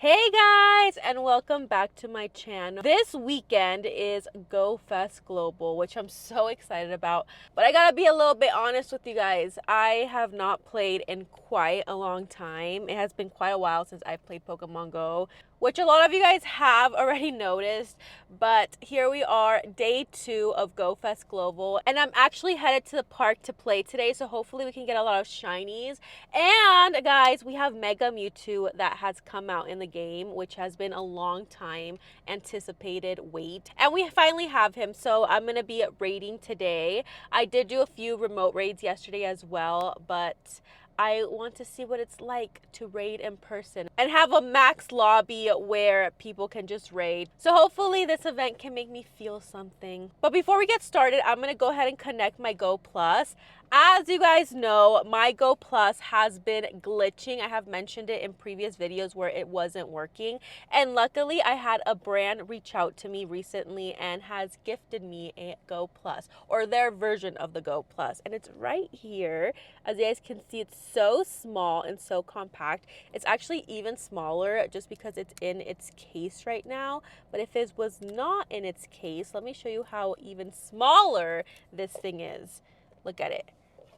Hey guys, and welcome back to my channel. This weekend is Go Fest Global, which I'm so excited about. But I gotta be a little bit honest with you guys. I have not played in quite a long time. It has been quite a while since I've played Pokemon Go, which a lot of you guys have already noticed. But here we are, day 2 of Go Fest Global, and I'm actually headed to the park to play today, so hopefully we can get a lot of shinies. And guys, we have Mega Mewtwo that has come out in the game, which has been a long time anticipated wait, and we finally have him. So I'm gonna be raiding today. I did do a few remote raids yesterday as well, but I want to see what it's like to raid in person and have a max lobby where people can just raid. So hopefully this event can make me feel something. But before we get started, I'm gonna go ahead and connect my Go Plus. As you guys know, my Go Plus has been glitching. I have mentioned it in previous videos where it wasn't working. And luckily, I had a brand reach out to me recently and has gifted me a Go Plus, or their version of the Go Plus. And it's right here. As you guys can see, it's so small and so compact. It's actually even smaller just because it's in its case right now. But if it was not in its case, let me show you how even smaller this thing is. Look at it.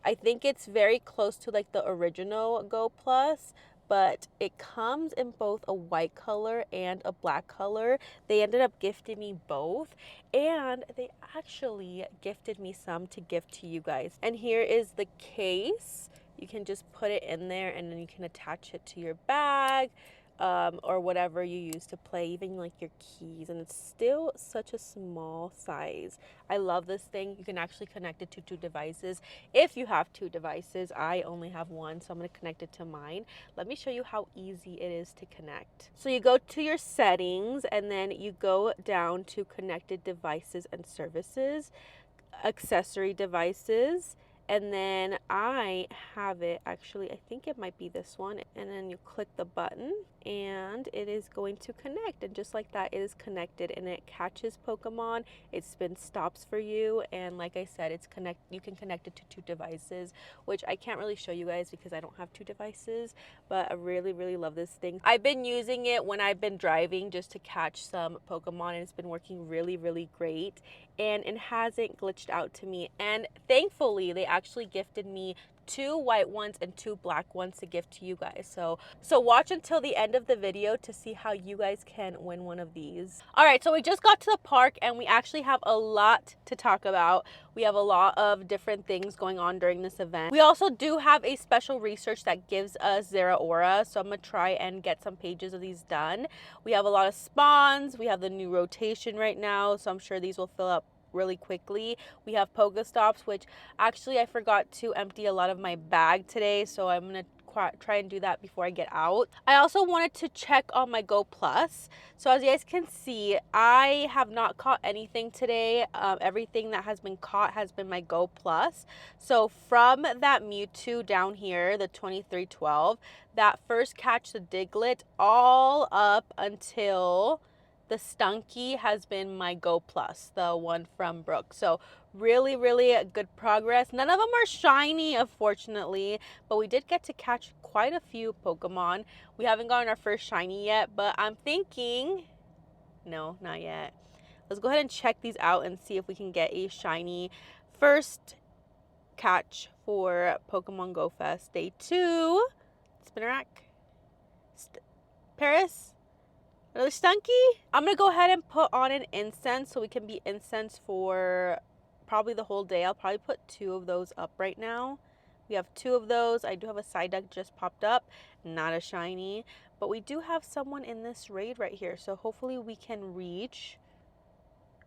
I think it's very close to like the original Go Plus, but it comes in both a white color and a black color. They ended up gifting me both, and they actually gifted me some to gift to you guys. And here is the case. You can just put it in there and then you can attach it to your bag. Or whatever you use to play, even like your keys, and it's still such a small size. I love this thing. You can actually connect it to 2 devices if you have 2 devices. I only have one, so I'm going to connect it to mine. Let me show you how easy it is to connect. So you go to your settings and then you go down to connected devices and services, accessory devices, and then I have it, actually I think it might be this one, and then you click the button and it is going to connect, and just like that it is connected, and it catches Pokemon, it spins stops for you, and like I said, you can connect it to 2 devices, which I can't really show you guys because I don't have 2 devices, but I really love this thing. I've been using it when I've been driving just to catch some Pokemon, and it's been working really great, and it hasn't glitched out to me. And thankfully they actually gifted me 2 white ones and 2 black ones to gift to you guys. So watch until the end of the video to see how you guys can win one of these. All right, so we just got to the park and we actually have a lot to talk about. We have a lot of different things going on during this event. We also do have a special research that gives us Zeraora, so I'm gonna try and get some pages of these done. We have a lot of spawns. We have the new rotation right now, so I'm sure these will fill up really quickly. We have Pokestops, which actually I forgot to empty a lot of my bag today, so I'm gonna try and do that before I get out. I also wanted to check on my Go Plus. So as you guys can see, I have not caught anything today. Everything that has been caught has been my Go Plus. So from that Mewtwo down here, the 2312, that first catch, the Diglett, all up until the Stunky has been my Go Plus, the one from BROOK. So really good progress. None of them are shiny, unfortunately, but we did get to catch quite a few Pokemon. We haven't gotten our first shiny yet, but I'm thinking, no, not yet. Let's go ahead and check these out and see if we can get a shiny first catch for Pokemon Go Fest Day 2. Spinnerack. Paris. Another Stunky? I'm going to go ahead and put on an incense so we can be incense for probably the whole day. I'll probably put 2 of those up right now. We have 2 of those. I do have a Psyduck just popped up. Not a shiny. But we do have someone in this raid right here. So hopefully we can reach.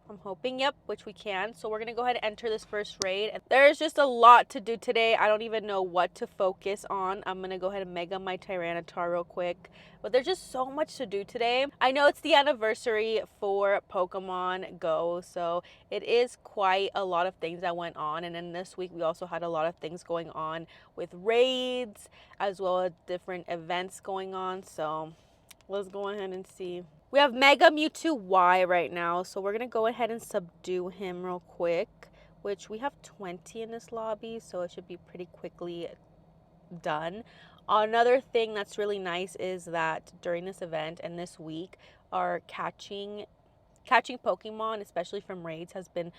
I'm hoping, yep, which we can. So we're going to go ahead and enter this first raid. There's just a lot to do today. I don't even know what to focus on. I'm going to go ahead and mega my Tyranitar real quick. But there's just so much to do today. I know it's the anniversary for Pokemon Go, so it is quite a lot of things that went on. And then this week we also had a lot of things going on with raids as well as different events going on. So let's go ahead and see. We have Mega Mewtwo Y right now, so we're going to go ahead and subdue him real quick, which we have 20 in this lobby, so it should be pretty quickly done. Another thing that's really nice is that during this event and this week, our catching Pokemon, especially from raids, has been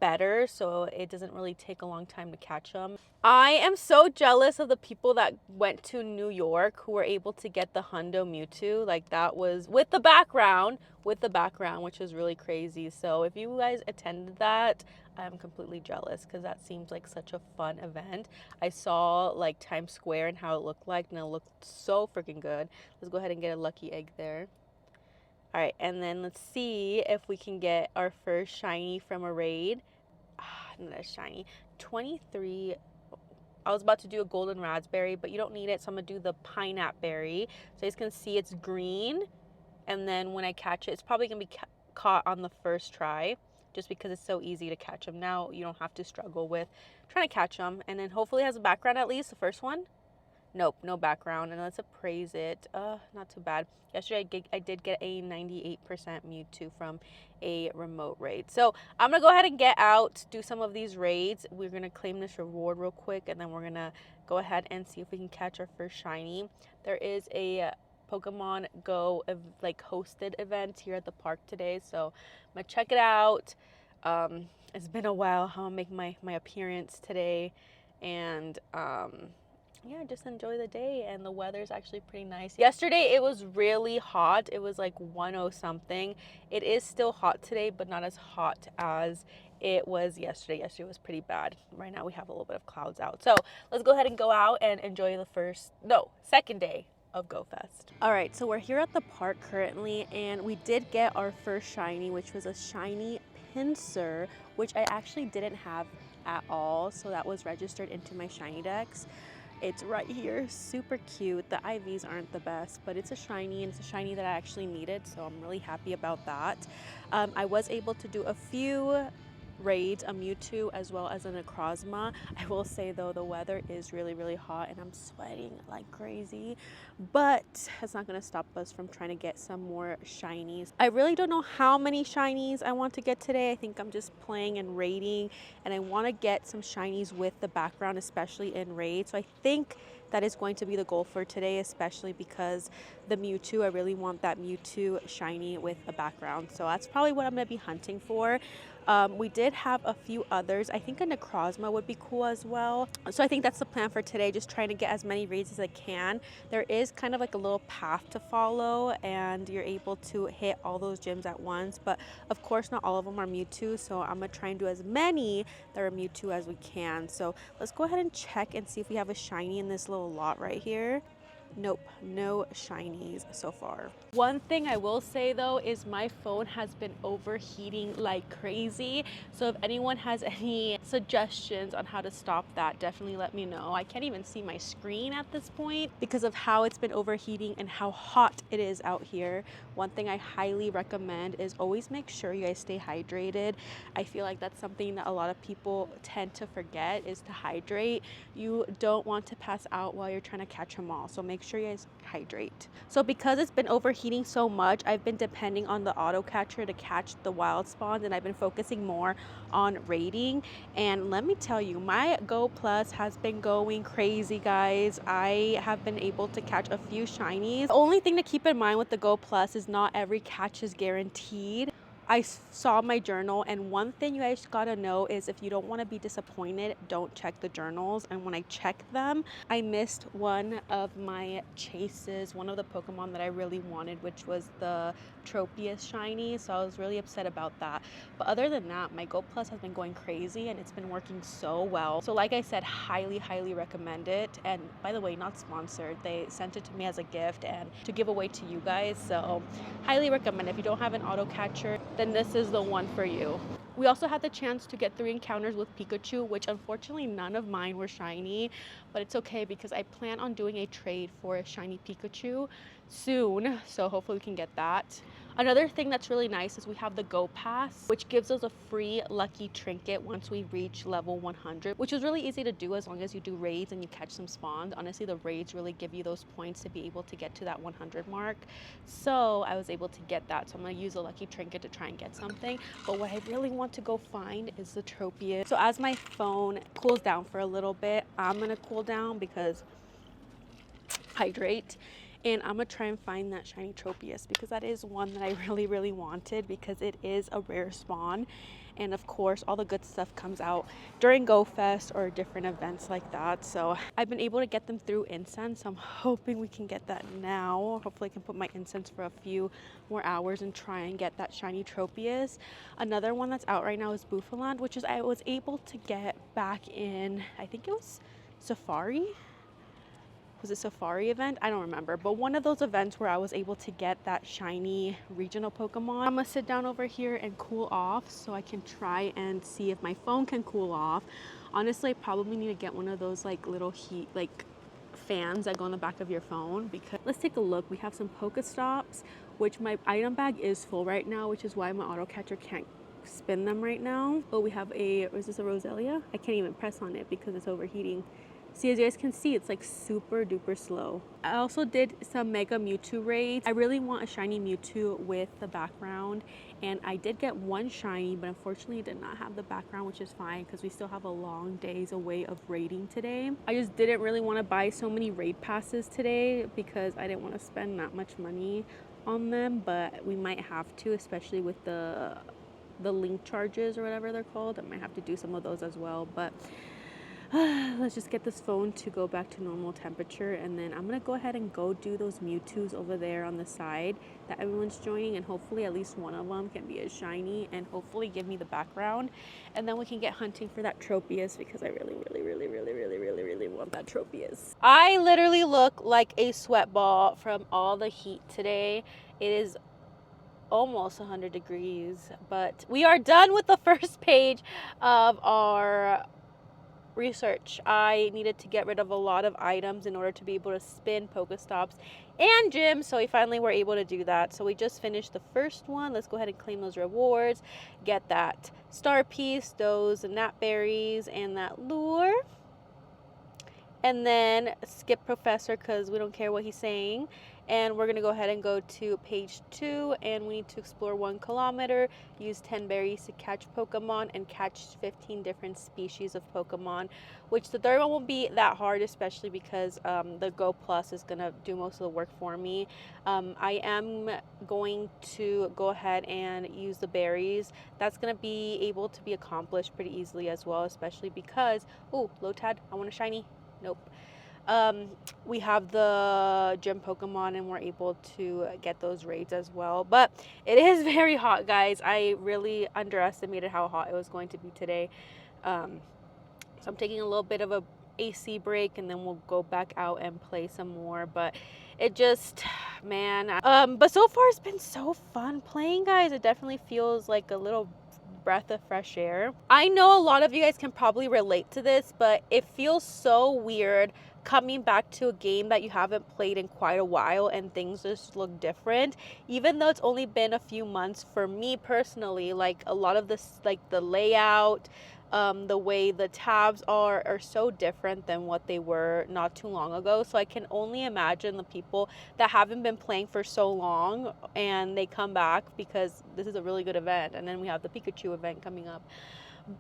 better, so it doesn't really take a long time to catch them. I am so jealous of the people that went to New York who were able to get the Hundo Mewtwo. Like, that was with the background, which is really crazy. So if you guys attended that, I'm completely jealous because that seems like such a fun event. I saw like Times Square and how it looked like, and it looked so freaking good. Let's go ahead and get a lucky egg there. All right, and then let's see if we can get our first shiny from a raid. Not a shiny. 23. I was about to do a golden raspberry, but you don't need it, so I'm gonna do the pineapple berry. So you guys can see it's green, and then when I catch it, it's probably gonna be caught on the first try, just because it's so easy to catch them. Now you don't have to struggle with trying to catch them, and then hopefully it has a background at least, the first one. Nope, no background, and let's appraise it. Not too bad. Yesterday I did get a 98% Mewtwo from a remote raid. So I'm gonna go ahead and get out, do some of these raids. We're gonna claim this reward real quick, and then we're gonna go ahead and see if we can catch our first shiny. There is a Pokemon Go like hosted event here at the park today, so I'm gonna check it out. It's been a while. I'll make my appearance today, and yeah, just enjoy the day, and the weather's actually pretty nice. Yesterday it was really hot. It was like 10 something. It is still hot today, but not as hot as it was yesterday. Yesterday was pretty bad. Right now we have a little bit of clouds out. So let's go ahead and go out and enjoy the second day of Go Fest. All right, so we're here at the park currently, and we did get our first shiny, which was a shiny Pinsir, which I actually didn't have at all. So that was registered into my shiny decks. It's right here, super cute. The IVs aren't the best, but it's a shiny, and it's a shiny that I actually needed, so I'm really happy about that. I was able to do a few raids, a Mewtwo as well as a Necrozma. I will say though, the weather is really, really hot, and I'm sweating like crazy, but it's not going to stop us from trying to get some more shinies. I really don't know how many shinies I want to get today. I think I'm just playing and raiding, and I want to get some shinies with the background, especially in raid. So I think that is going to be the goal for today, especially because the Mewtwo, I really want that Mewtwo shiny with a background. So that's probably what I'm going to be hunting for. We did have a few others. I think a Necrozma would be cool as well. So I think that's the plan for today, just trying to get as many raids as I can. There is kind of like a little path to follow, and you're able to hit all those gyms at once. But of course, not all of them are Mewtwo, so I'm going to try and do as many that are Mewtwo as we can. So let's go ahead and check and see if we have a shiny in this little lot right here. Nope, no shinies so far. One thing I will say though is my phone has been overheating like crazy. So if anyone has any suggestions on how to stop that, definitely let me know. I can't even see my screen at this point because of how it's been overheating and how hot it is out here. One thing I highly recommend is always make sure you guys stay hydrated. I feel like that's something that a lot of people tend to forget, is to hydrate. You don't want to pass out while you're trying to catch them all. So make sure you guys hydrate. So because it's been overheating so much, I've been depending on the auto catcher to catch the wild spawns, and I've been focusing more on raiding. And let me tell you, my Go Plus has been going crazy, guys. I have been able to catch a few shinies. The only thing to keep in mind with the Go Plus is not every catch is guaranteed. I saw my journal, and one thing you guys gotta know is if you don't want to be disappointed, don't check the journals. And when I checked them, I missed one of my chases, one of the Pokemon that I really wanted, which was the Tropius shiny. So I was really upset about that. But other than that, my Go Plus has been going crazy, and it's been working so well. So like I said, highly, highly recommend it. And by the way, not sponsored. They sent it to me as a gift and to give away to you guys. So highly recommend it. If you don't have an auto catcher, then this is the one for you. We also had the chance to get 3 encounters with Pikachu, which unfortunately none of mine were shiny, but it's okay because I plan on doing a trade for a shiny Pikachu soon, so hopefully we can get that. Another thing that's really nice is we have the Go Pass, which gives us a free lucky trinket once we reach level 100, which is really easy to do as long as you do raids and you catch some spawns. Honestly, the raids really give you those points to be able to get to that 100 mark. So I was able to get that. So I'm going to use a lucky trinket to try and get something. But what I really want to go find is the Tropius. So as my phone cools down for a little bit, I'm going to cool down because hydrate. And I'm gonna try and find that shiny Tropius because that is one that I really wanted because it is a rare spawn. And of course, all the good stuff comes out during Go Fest or different events like that. So I've been able to get them through incense. I'm hoping we can get that now. Hopefully I can put my incense for a few more hours and try and get that shiny Tropius. Another one that's out right now is Bouffalant, which is I was able to get back in, I think it was Safari. Was it Safari event? I don't remember, but one of those events where I was able to get that shiny regional Pokemon. I'm gonna sit down over here and cool off so I can try and see if my phone can cool off. Honestly, I probably need to get one of those like little heat like fans that go on the back of your phone because let's take a look. We have some Pokestops, which my item bag is full right now, which is why my auto catcher can't spin them right now. Oh, we have is this a Roselia? I can't even press on it because it's overheating. See, as you guys can see, it's like super duper slow. I also did some Mega Mewtwo raids. I really want a shiny Mewtwo with the background, and I did get one shiny, but unfortunately it did not have the background, which is fine because we still have a long days away of raiding today. I just didn't really want to buy so many raid passes today because I didn't want to spend that much money on them, but we might have to, especially with the link charges or whatever they're called. I might have to do some of those as well, but let's just get this phone to go back to normal temperature, and then I'm gonna go ahead and go do those Mewtwo's over there on the side that everyone's joining, and hopefully at least one of them can be as shiny and hopefully give me the background, and then we can get hunting for that Tropius because I really want that Tropius. I literally look like a sweat ball from all the heat today. It is almost 100 degrees, but we are done with the first page of our research. I needed to get rid of a lot of items in order to be able to spin Pokestops and gyms, so we finally were able to do that. So we just finished the first one. Let's go ahead and claim those rewards, get that star piece, those nap berries, and that lure, and then skip Professor because we don't care what he's saying. And we're gonna go ahead and go to page 2, and we need to explore 1 kilometer, use 10 berries to catch Pokemon, and catch 15 different species of Pokemon, which the third one won't be that hard, especially because the Go Plus is gonna do most of the work for me. I am going to go ahead and use the berries. That's gonna be able to be accomplished pretty easily as well, especially because, oh, Lotad, I want a shiny. Nope. We have the gym Pokemon, and we're able to get those raids as well. But it is very hot, guys. I really underestimated how hot it was going to be today. So I'm taking a little bit of a AC break, and then we'll go back out and play some more. But it just, man. But so far it's been so fun playing, guys. It definitely feels like a little breath of fresh air. I know a lot of you guys can probably relate to this, but it feels so weird coming back to a game that you haven't played in quite a while and things just look different, even though it's only been a few months. For me personally, like a lot of this, like the layout, the way the tabs are so different than what they were not too long ago. So I can only imagine the people that haven't been playing for so long and they come back because this is a really good event, and then we have the Pikachu event coming up,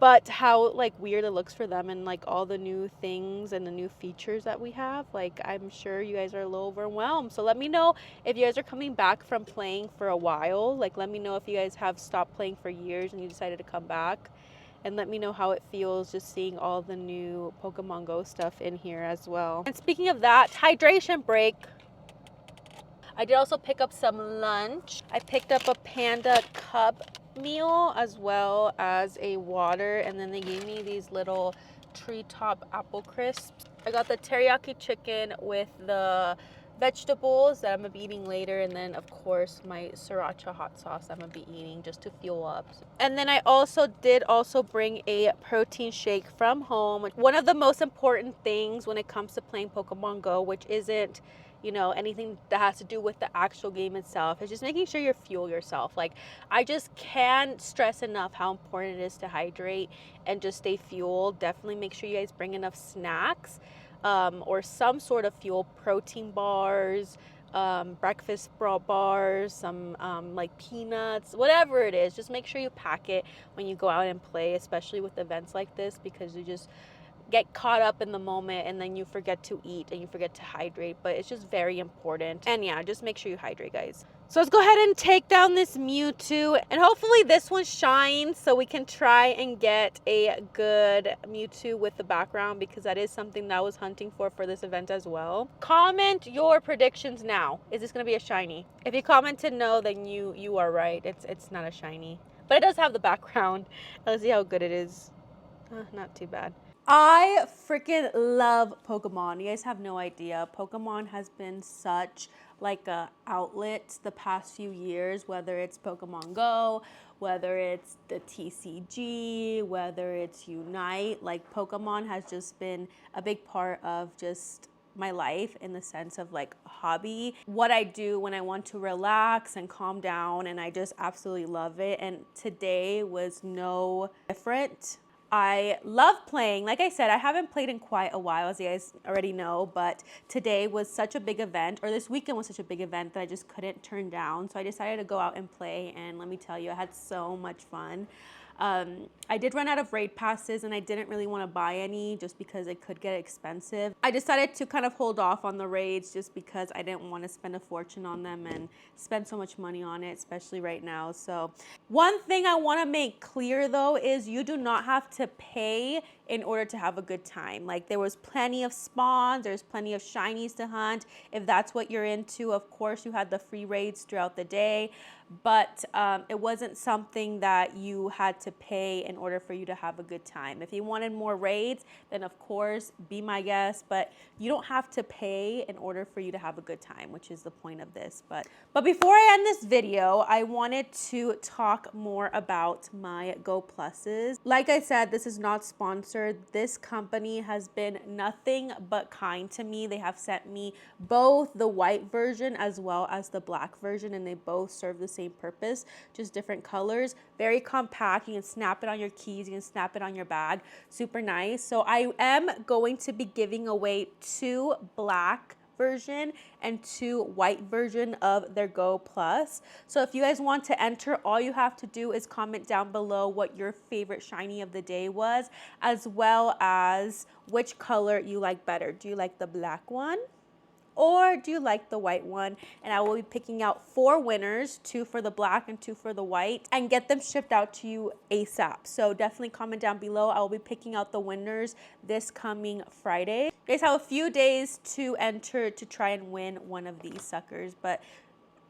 but how like weird it looks for them, and like all the new things and the new features that we have. Like, I'm sure you guys are a little overwhelmed. So let me know if you guys are coming back from playing for a while. Like, let me know if you guys have stopped playing for years and you decided to come back, and let me know how it feels just seeing all the new Pokemon Go stuff in here as well. And speaking of that, hydration break. I did also pick up some lunch. I picked up a Panda cup meal as well as a water, and then they gave me these little treetop apple crisps. I got the teriyaki chicken with the vegetables that I'm gonna be eating later, and then of course my sriracha hot sauce I'm gonna be eating just to fuel up. And then I also did bring a protein shake from home. One of the most important things when it comes to playing Pokemon Go, which isn't, you know, anything that has to do with the actual game itself, is just making sure you fuel yourself. Like, I just can't stress enough how important it is to hydrate and just stay fueled. Definitely make sure you guys bring enough snacks, or some sort of fuel, protein bars, breakfast bars, some like peanuts, whatever it is. Just make sure you pack it when you go out and play, especially with events like this, because you just get caught up in the moment and then you forget to eat and you forget to hydrate. But it's just very important. And yeah, just make sure you hydrate, guys. So let's go ahead and take down this Mewtwo, and hopefully this one shines so we can try and get a good Mewtwo with the background, because that is something that I was hunting for this event as well. Comment your predictions now. Is this gonna be a shiny? If you commented no, then you are right. It's not a shiny, but it does have the background. Let's see how good it is. Not too bad. I freaking love Pokemon. You guys have no idea. Pokemon has been such like a outlet the past few years, whether it's Pokemon Go, whether it's the TCG, whether it's Unite. Like, Pokemon has just been a big part of just my life, in the sense of like a hobby, what I do when I want to relax and calm down, and I just absolutely love it. And today was no different. I love playing. Like I said, I haven't played in quite a while, as you guys already know, but today was such a big event, or this weekend was such a big event, that I just couldn't turn down. So I decided to go out and play, and let me tell you, I had so much fun. I did run out of raid passes, and I didn't really want to buy any just because it could get expensive. I decided to kind of hold off on the raids just because I didn't want to spend a fortune on them and spend so much money on it, especially right now. So one thing I want to make clear though is you do not have to pay in order to have a good time. Like, there was plenty of spawns, there's plenty of shinies to hunt. If that's what you're into, of course you had the free raids throughout the day, but it wasn't something that you had to pay in order for you to have a good time. If you wanted more raids, then of course be my guest, but you don't have to pay in order for you to have a good time, which is the point of this. But before I end this video, I wanted to talk more about my Go Pluses. Like I said, this is not sponsored. This company has been nothing but kind to me. They have sent me both the white version as well as the black version, and they both serve the same purpose, just different colors. Very compact. You can snap it on your keys, you can snap it on your bag. Super nice. So I am going to be giving away 2 black version and 2 white version of their Go Plus. So if you guys want to enter, all you have to do is comment down below what your favorite shiny of the day was, as well as which color you like better. Do you like the black one, or do you like the white one? And I will be picking out 4 winners, 2 for the black and 2 for the white, and get them shipped out to you ASAP. So definitely comment down below. I will be picking out the winners this coming Friday. You guys have a few days to enter to try and win one of these suckers, but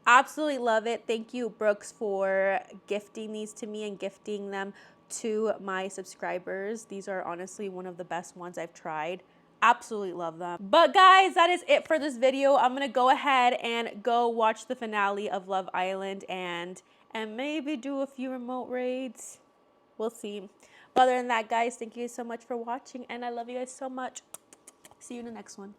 absolutely love it. Thank you, Brooks, for gifting these to me and gifting them to my subscribers. These are honestly one of the best ones I've tried. Absolutely love them. But guys, that is it for this video. I'm gonna go ahead and go watch the finale of Love Island and maybe do a few remote raids. We'll see. But other than that, guys, thank you so much for watching, and I love you guys so much. See you in the next one.